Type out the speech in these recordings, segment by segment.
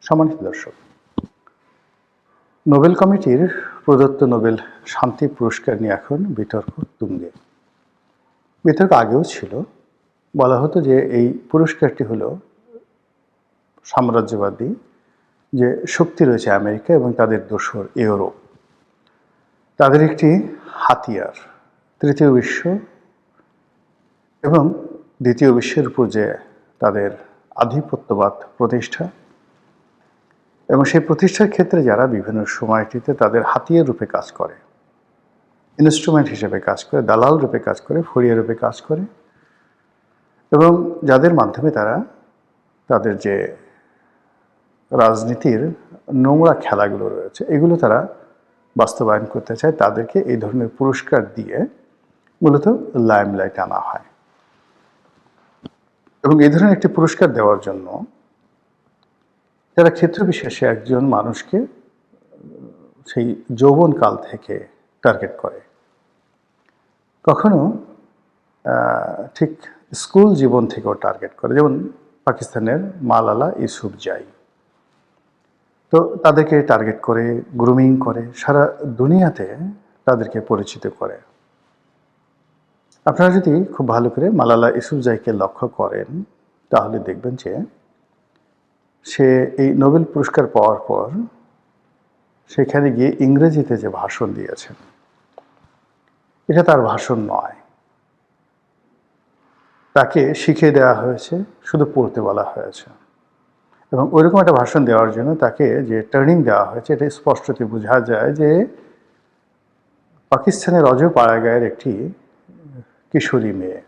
সম্মানিত দর্শক, নোবেল কমিটির প্রদত্ত নোবেল শান্তি পুরস্কার নিয়ে এখন বিতর্ক তুঙ্গে। বিতর্ক আগেও ছিল। বলা হতো যে এই পুরস্কারটি হলো সাম্রাজ্যবাদী যে শক্তি রয়েছে আমেরিকা এবং তাদের দোসর ইউরোপ, তাদের একটি হাতিয়ার তৃতীয় বিশ্ব এবং দ্বিতীয় বিশ্বের উপর যে তাদের আধিপত্যবাদ প্রতিষ্ঠা এবং সেই প্রতিষ্ঠার ক্ষেত্রে যারা বিভিন্ন সময়টিতে তাদের হাতিয়ার রূপে কাজ করে, ইনস্ট্রুমেন্ট হিসেবে কাজ করে, দালাল রূপে কাজ করে, ফড়িয়া রূপে কাজ করে এবং যাদের মাধ্যমে তারা তাদের যে রাজনীতির নোংরা খেলাগুলো রয়েছে এগুলো তারা বাস্তবায়ন করতে চায়, তাদেরকে এই ধরনের পুরস্কার দিয়ে মূলত লাইমলাইট আনা হয়। এবং এই ধরনের একটি পুরস্কার দেওয়ার জন্য যারা ক্ষেত্র বিশেষে একজন মানুষকে সেই যৌবনকাল থেকে টার্গেট করে, কখনো ঠিক স্কুল জীবন থেকেও টার্গেট করে, যেমন পাকিস্তানের মালালা ইউসুফজাই। তো তাদেরকে টার্গেট করে, গ্রুমিং করে, সারা দুনিয়াতে তাদেরকে পরিচিত করে। আপনারা যদি খুব ভালো করে মালালা ইউসুফজাইকে লক্ষ্য করেন তাহলে দেখবেন যে সে এই নোবেল পুরস্কার পাওয়ার পর সেখানে গিয়ে ইংরেজিতে যে ভাষণ দিয়েছেন, এটা তার ভাষণ নয়, তাকে শিখিয়ে দেওয়া হয়েছে, শুধু পড়তে বলা হয়েছে। এবং ওইরকম একটা ভাষণ দেওয়ার জন্য তাকে যে ট্রেনিং দেওয়া হয়েছে, এটা স্পষ্টতই বোঝা যায় যে পাকিস্তানের অজপাড়াগাঁয়ের একটি কিশোরী মেয়ে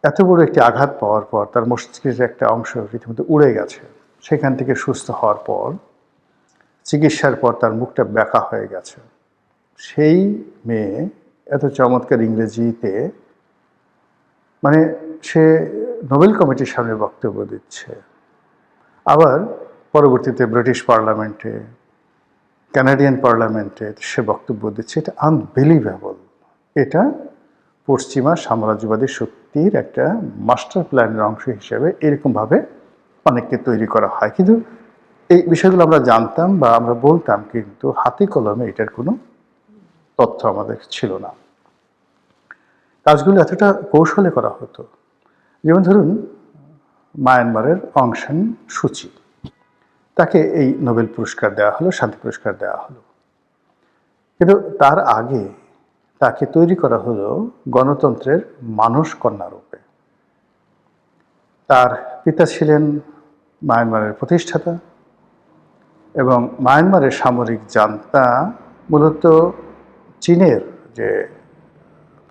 এত বড় একটি আঘাত পাওয়ার পর তার মস্তিষ্কের একটা অংশ রীতিমতো উড়ে গেছে। সেখান থেকে সুস্থ হওয়ার পর, চিকিৎসার পর তার মুখটা ব্যাকা হয়ে গেছে। সেই মেয়ে এত চমৎকার ইংরেজিতে, মানে সে নোবেল কমিটির সামনে বক্তব্য দিচ্ছে, আবার পরবর্তীতে ব্রিটিশ পার্লামেন্টে, কানাডিয়ান পার্লামেন্টে সে বক্তব্য দিচ্ছে। এটা আনবিলিভেবল। এটা পশ্চিমা সাম্রাজ্যবাদী শক্তির একটা মাস্টার প্ল্যানের অংশ হিসেবে এরকমভাবে অনেককে তৈরি করা হয়। কিন্তু এই বিষয়গুলো আমরা জানতাম বা আমরা বলতাম, কিন্তু হাতে কলমে এটার কোনো তথ্য আমাদের ছিল না। কাজগুলো এতটা কৌশলে করা হতো। যেমন ধরুন মায়ানমারের অং সান সু চি, তাকে এই নোবেল পুরস্কার দেওয়া হলো, শান্তি পুরস্কার দেওয়া হলো। কিন্তু তার আগে তাকে তৈরি করা হলো গণতন্ত্রের মানস কন্যা রূপে। তার পিতা ছিলেন মায়ানমারের প্রতিষ্ঠাতা এবং মায়ানমারের সামরিক জান্তা মূলত চীনের যে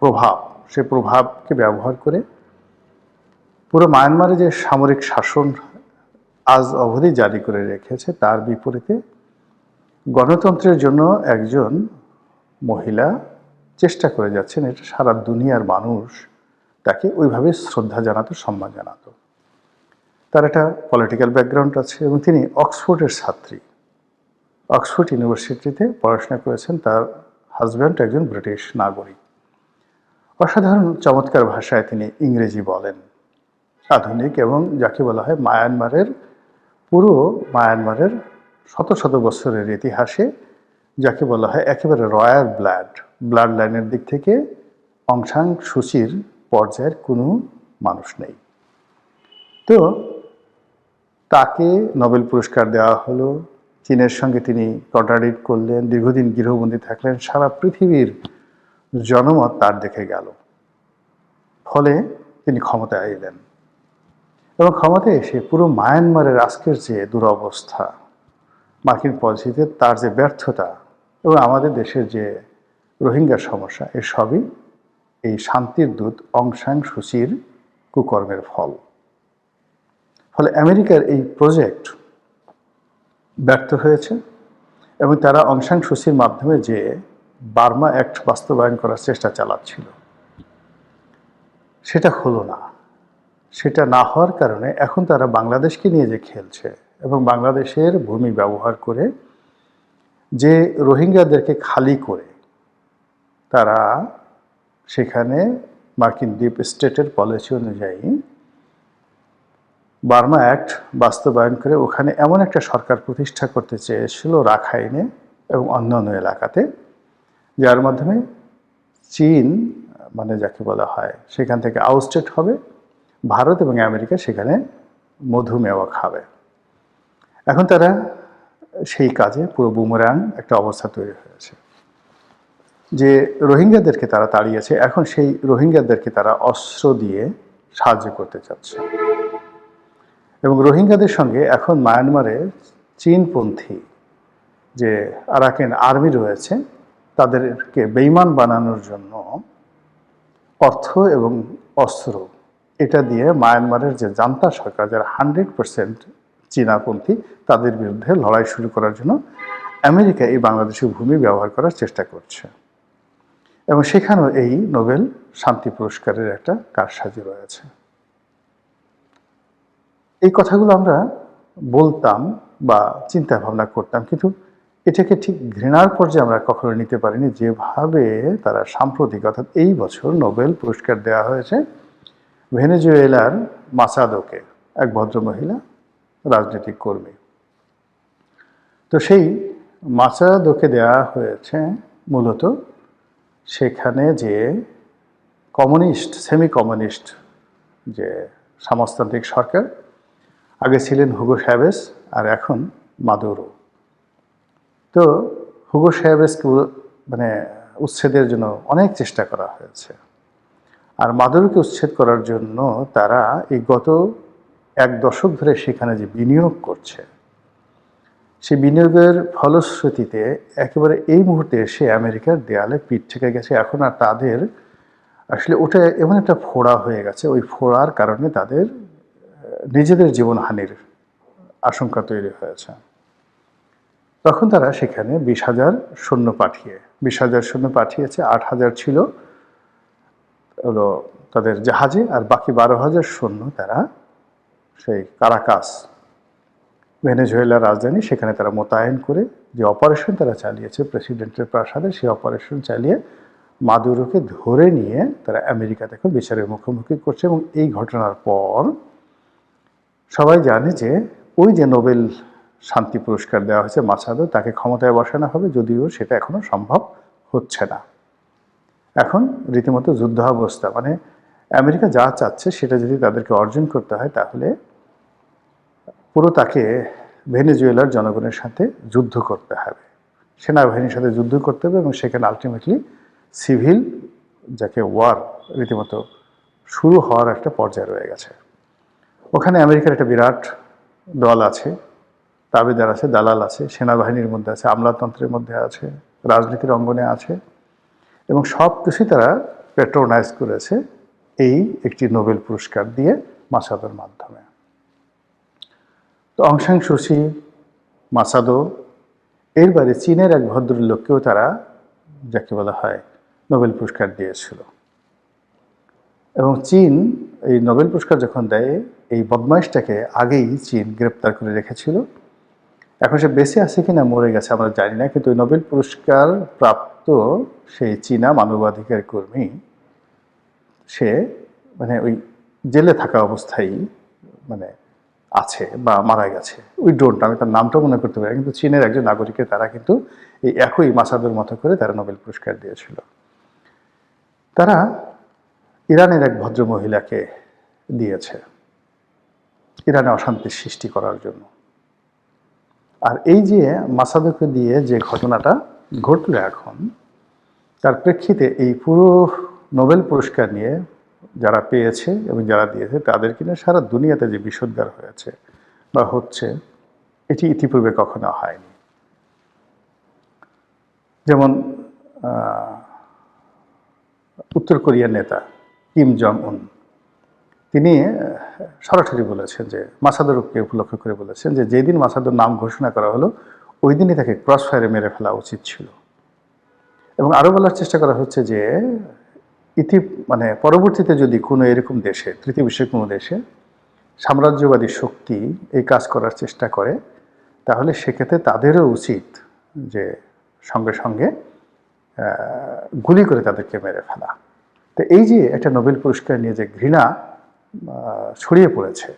প্রভাব, সে প্রভাবকে ব্যবহার করে পুরো মায়ানমারে যে সামরিক শাসন আজ অবধি জারি করে রেখেছে তার বিপরীতে গণতন্ত্রের জন্য একজন মহিলা চেষ্টা করে যাচ্ছেন। এটা সারা দুনিয়ার মানুষ তাকে ওইভাবে শ্রদ্ধা জানাতো, সম্মান জানাতো। তার একটা পলিটিক্যাল ব্যাকগ্রাউন্ড আছে এবং তিনি অক্সফোর্ডের ছাত্রী, অক্সফোর্ড ইউনিভার্সিটিতে পড়াশোনা করেছেন। তার হাজব্যান্ড একজন ব্রিটিশ নাগরিক। অসাধারণ চমৎকার ভাষায় তিনি ইংরেজি বলেন, আধুনিক, এবং যাকে বলা হয় পুরো মায়ানমারের শত শত বছরের ইতিহাসে যাকে বলা হয় একেবারে রয়্যাল ব্লাড লাইনের দিক থেকে অং সান সু চির পর্যায়ের কোনো মানুষ নেই। তো তাকে নোবেল পুরস্কার দেওয়া হলো। চীনের সঙ্গে তিনি কন্ট্রাডিক্ট করলেন, দীর্ঘদিন গৃহবন্দী থাকলেন, সারা পৃথিবীর জনমত তার দেখে গেল। ফলে তিনি ক্ষমতায় এলেন এবং ক্ষমতায় এসে পুরো মায়ানমারের আজকের যে দুরবস্থা, মার্কিন পলিসিতে তার যে ব্যর্থতা এবং আমাদের দেশের যে রোহিঙ্গার সমস্যা, এর সবই এই শান্তির দূত অং সান সু চির কুকর্মের ফল। ফলে আমেরিকার এই প্রজেক্ট ব্যর্থ হয়েছে এবং তারা অং সান সু চির মাধ্যমে যে বার্মা অ্যাক্ট বাস্তবায়ন করার চেষ্টা চালাচ্ছিল, সেটা হলো না। সেটা না হওয়ার কারণে এখন তারা বাংলাদেশকে নিয়ে যে খেলছে এবং বাংলাদেশের ভূমি ব্যবহার করে যে রোহিঙ্গাদেরকে খালি করে তারা সেখানে মার্কিন ডিপ স্টেটের পলিসি অনুযায়ী বার্মা অ্যাক্ট বাস্তবায়ন করে ওখানে এমন একটা সরকার প্রতিষ্ঠা করতে চেয়েছিল রাখাইনে এবং অন্যান্য এলাকাতে, যার মাধ্যমে চীন মানে যাকে বলা হয় সেখান থেকে আউটস্টেট হবে, ভারত এবং আমেরিকা সেখানে মধুমেহ খাবে। এখন তারা সেই কাজে পুরো বুমেরাং একটা অবস্থা তৈরি হয়েছে যে রোহিঙ্গাদেরকে তারা তাড়িয়েছে, এখন সেই রোহিঙ্গাদেরকে তারা অস্ত্র দিয়ে সাহায্য করতে চাচ্ছে। এবং রোহিঙ্গাদের সঙ্গে এখন মায়ানমারে চীনপন্থী যে আরাকান আর্মি রয়েছে তাদেরকে বেইমান বানানোর জন্য অর্থ এবং অস্ত্র এটা দিয়ে মায়ানমারের যে জান্তা সরকার, যারা 100% চীনাপন্থী, তাদের বিরুদ্ধে লড়াই শুরু করার জন্য আমেরিকা এই বাংলাদেশের ভূমি ব্যবহার করার চেষ্টা করছে। এবং সেখানেও এই নোবেল শান্তি পুরস্কারের একটা কারসাজি রয়েছে। এই কথাগুলো আমরা বলতাম বা চিন্তা ভাবনা করতাম, কিন্তু এটাকে ঠিক ঘৃণার পর্যায়ে আমরা কখনো নিতে পারিনি যেভাবে তারা সাম্প্রতিক অর্থাৎ এই বছর নোবেল পুরস্কার দেওয়া হয়েছে ভেনেজুয়েলার মাসাদোকে, এক ভদ্রমহিলা রাজনৈতিক কর্মী। তো সেই মাসাদোকে দেওয়া হয়েছে মূলত সেখানে যে কমিউনিস্ট সেমি কমিউনিস্ট যে সমাজতান্ত্রিক সরকার, আগে ছিলেন হুগো চ্যাভেজ আর এখন মাদুরো। তো হুগো চ্যাভেজকে মানে উচ্ছেদের জন্য অনেক চেষ্টা করা হয়েছে, আর মাদুরোকে উচ্ছেদ করার জন্য তারা এই গত 1 দশক ধরে সেখানে যে বিনিয়োগ করছে, সেই বিনিয়োগের ফলশ্রুতিতে একেবারে এই মুহূর্তে এসে আমেরিকার দেয়ালে পিঠ থেকে গেছে। এখন আর তাদের আসলে ওটা এমন একটা ফোড়া হয়ে গেছে, ওই ফোড়ার কারণে তাদের নিজেদের জীবনহানির আশঙ্কা তৈরি হয়েছে। তখন তারা সেখানে 20,000 সৈন্য পাঠিয়ে 20,000 সৈন্য পাঠিয়েছে, 8,000 ছিল হলো তাদের জাহাজে, আর বাকি 12,000 সৈন্য তারা সেই কারাকাস ভেনেজুয়েলার রাজধানী সেখানে তারা মোতায়েন করে যে অপারেশন তারা চালিয়েছে প্রেসিডেন্টের প্রাসাদে, সেই অপারেশন চালিয়ে মাদুরোকে ধরে নিয়ে তারা আমেরিকাতে এখন বিচারের মুখোমুখি করছে। এবং এই ঘটনার পর সবাই জানে যে ওই যে নোবেল শান্তি পুরস্কার দেওয়া হয়েছে মাসাদো, তাকে ক্ষমতায় বসানো হবে, যদিও সেটা এখনো সম্ভব হচ্ছে না। এখন রীতিমতো যুদ্ধাবস্থা, মানে আমেরিকা যা চাচ্ছে সেটা যদি তাদেরকে অর্জন করতে হয় তাহলে পুরো তাকে ভেনেজুয়েলার জনগণের সাথে যুদ্ধ করতে হবে, সেনাবাহিনীর সাথে যুদ্ধ করতে হবে, এবং সেখানে আলটিমেটলি সিভিল যাকে ওয়ার রীতিমতো শুরু হওয়ার একটা পর্যায়ে রয়ে গেছে। ওখানে আমেরিকার একটা বিরাট দল আছে, তাবেদার আছে, দালাল আছে, সেনাবাহিনীর মধ্যে আছে, আমলাতন্ত্রের মধ্যে আছে, রাজনীতির অঙ্গনে আছে, এবং সব কিছুই তারা প্যাট্রোনাইজ করেছে এই একটি নোবেল পুরস্কার দিয়ে মাসাদোর মাধ্যমে। তো অং সান সু চি, মাসাদো, এর বাইরে চীনের এক ভদ্রলোককেও তারা যাকে বলা হয় নোবেল পুরস্কার দিয়েছিল। এবং চীন এই নোবেল পুরস্কার যখন দেয়, এই বদমাইশটাকে আগেই চীন গ্রেপ্তার করে রেখেছিল। এখন সে বেঁচে আছে কিনা মরে গেছে আমরা জানি না, কিন্তু ওই নোবেল পুরস্কার প্রাপ্ত সেই চীনা মানবাধিকার কর্মী সে মানে ওই জেলে থাকা অবস্থায় মানে আছে বা মারা গেছে, উই ডোন্ট, আমি তার নামটা মনে করতে পারি, কিন্তু চীনের একজন নাগরিকের তারা কিন্তু এই একই মাসাদোর মতো করে তারা নোবেল পুরস্কার দিয়েছিল। তারা ইরানের এক ভদ্র মহিলাকে দিয়েছে ইরানে অশান্তির সৃষ্টি করার জন্য। আর এই যে মাসাদোকে দিয়ে যে ঘটনাটা ঘটলো এখন, তার প্রেক্ষিতে এই পুরো নোবেল পুরস্কার নিয়ে যারা পেয়েছে এবং যারা দিয়েছে তাদের কিনে সারা দুনিয়াতে যে বিষোদ্গার হয়েছে বা হচ্ছে, এটি ইতিপূর্বে কখনো হয়নি। যেমন উত্তর কোরিয়ার নেতা কিম জং উন, তিনি সরাসরি বলেছেন যে মাসাদোরকে উপলক্ষ করে বলেছেন যে যেদিন মাসাদোর নাম ঘোষণা করা হলো ওই দিনই তাকে ক্রস ফায়ারে মেরে ফেলা উচিত ছিল। এবং আরও বলার চেষ্টা করা হচ্ছে যে মানে পরবর্তীতে যদি কোনো এরকম দেশে, তৃতীয় বিশ্বের কোনো দেশে সাম্রাজ্যবাদী শক্তি এই কাজ করার চেষ্টা করে, তাহলে সেক্ষেত্রে তাদেরও উচিত যে সঙ্গে সঙ্গে গুলি করে তাদেরকে মেরে ফেলা। তো এই যে একটা নোবেল পুরস্কার নিয়ে যে ঘৃণা ছড়িয়ে পড়েছে,